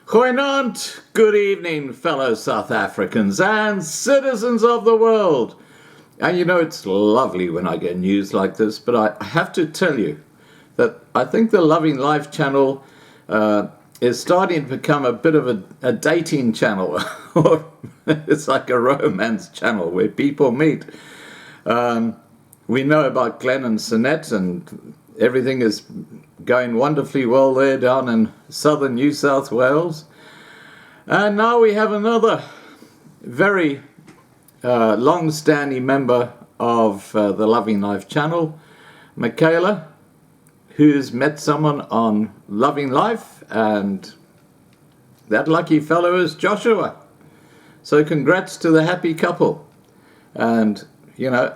Goeienaand, good evening, fellow South Africans and citizens of the world. And you know, it's lovely when I get news like this, but I have to tell you that I think the Loving Life channel is starting to become a bit of a dating channel. It's like a romance channel where people meet. We know about Glenn and Sinette, and everything is going wonderfully well there down in southern New South Wales. And now we have another very long-standing member of the Loving Life channel, Michaela, who's met someone on Loving Life, and that lucky fellow is Joshua. So congrats to the happy couple. And, you know,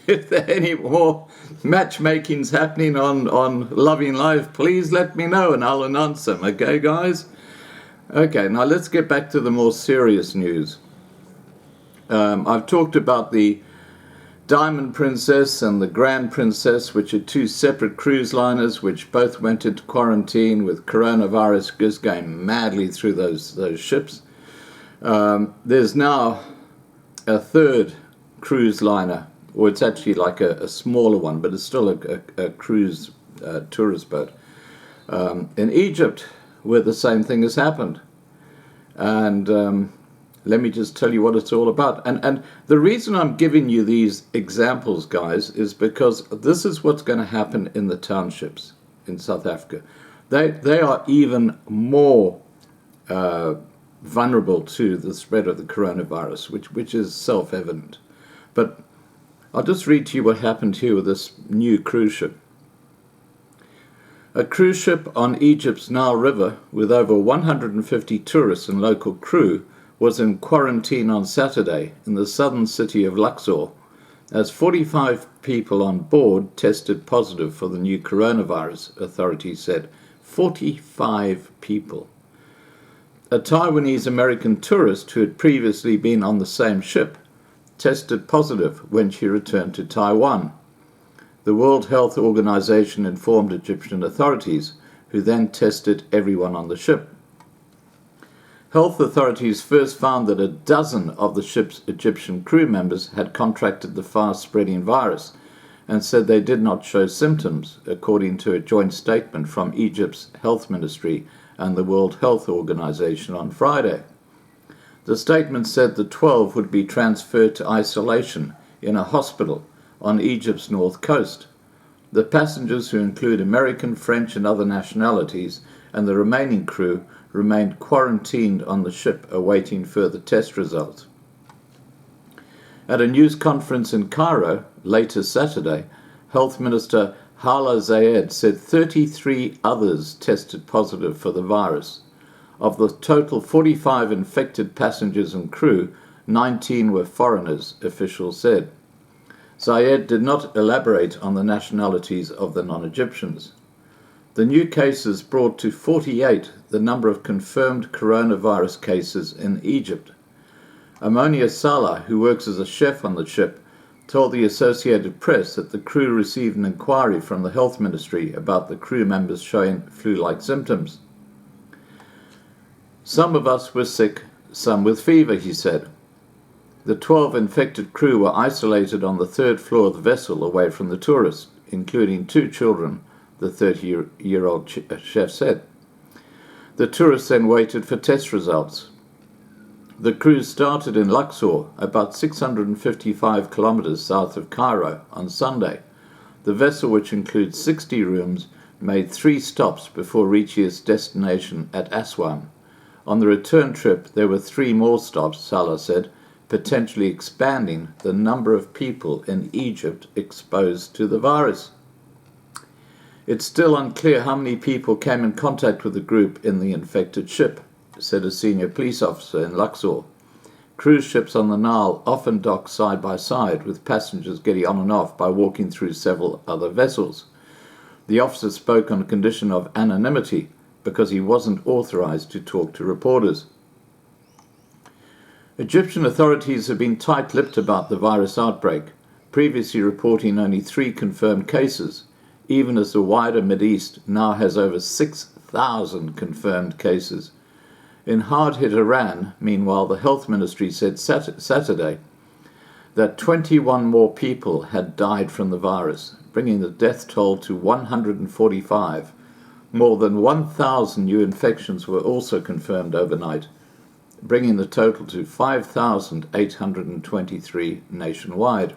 if there are any more matchmakings happening on Loving Life, please let me know and I'll announce them. Okay, guys? Okay, now let's get back to the more serious news. I've talked about the Diamond Princess and the Grand Princess, which are two separate cruise liners which both went into quarantine with coronavirus just going madly through those ships. There's now a third cruise liner, or it's actually like a smaller one, but it's still a cruise tourist boat, in Egypt, where the same thing has happened. And let me just tell you what it's all about. And the reason I'm giving you these examples, guys, is because this is what's going to happen in the townships in South Africa. They are even more vulnerable to the spread of the coronavirus, which is self-evident. But I'll just read to you what happened here with this new cruise ship. A cruise ship on Egypt's Nile River with over 150 tourists and local crew was in quarantine on Saturday in the southern city of Luxor, as 45 people on board tested positive for the new coronavirus, authorities said. 45 people. A Taiwanese-American tourist who had previously been on the same ship tested positive when she returned to Taiwan. The World Health Organization informed Egyptian authorities, who then tested everyone on the ship. Health authorities first found that a dozen of the ship's Egyptian crew members had contracted the fast-spreading virus and said they did not show symptoms, according to a joint statement from Egypt's health ministry and the World Health Organization on Friday. The statement said the 12 would be transferred to isolation in a hospital on Egypt's north coast. The passengers, who include American, French and other nationalities, and the remaining crew remained quarantined on the ship awaiting further test results. At a news conference in Cairo later Saturday, Health Minister Hala Zayed said 33 others tested positive for the virus. Of the total 45 infected passengers and crew, 19 were foreigners, officials said. Zayed did not elaborate on the nationalities of the non-Egyptians. The new cases brought to 48 the number of confirmed coronavirus cases in Egypt. Amonia Salah, who works as a chef on the ship, told the Associated Press that the crew received an inquiry from the health ministry about the crew members showing flu-like symptoms. Some of us were sick, some with fever, he said. The 12 infected crew were isolated on the third floor of the vessel away from the tourists, including 2 children, the 30-year-old chef said. The tourists then waited for test results. The cruise started in Luxor, about 655 kilometers south of Cairo, on Sunday. The vessel, which includes 60 rooms, made 3 stops before reaching its destination at Aswan. On the return trip, there were 3 more stops, Salah said, potentially expanding the number of people in Egypt exposed to the virus. It's still unclear how many people came in contact with the group in the infected ship, said a senior police officer in Luxor. Cruise ships on the Nile often dock side by side, with passengers getting on and off by walking through several other vessels. The officer spoke on condition of anonymity because he wasn't authorized to talk to reporters. Egyptian authorities have been tight-lipped about the virus outbreak, previously reporting only 3 confirmed cases, even as the wider Mideast now has over 6,000 confirmed cases. In hard-hit Iran, meanwhile, the health ministry said Saturday that 21 more people had died from the virus, bringing the death toll to 145. More than 1,000 new infections were also confirmed overnight, bringing the total to 5,823 nationwide.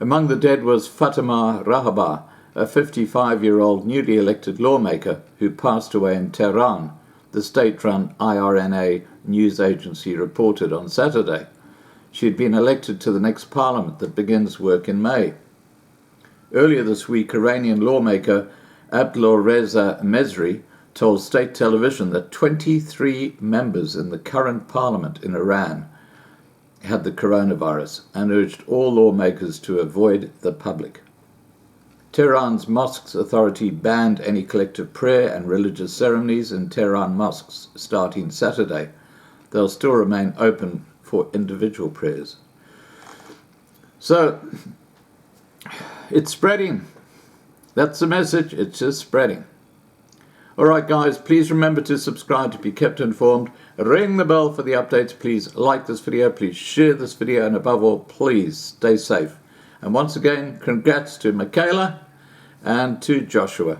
Among the dead was Fatima Rahaba, a 55-year-old newly elected lawmaker who passed away in Tehran, the state-run IRNA news agency reported on Saturday. She had been elected to the next parliament that begins work in May. Earlier this week, Iranian lawmaker Abdulreza Mezri told state television that 23 members in the current parliament in Iran had the coronavirus and urged all lawmakers to avoid the public. Tehran's Mosques Authority banned any collective prayer and religious ceremonies in Tehran mosques starting Saturday. They'll still remain open for individual prayers. So, it's spreading. That's the message. It's just spreading. All right, guys, please remember to subscribe to be kept informed. Ring the bell for the updates. Please like this video. Please share this video. And above all, please stay safe. And once again, congrats to Michaela and to Joshua.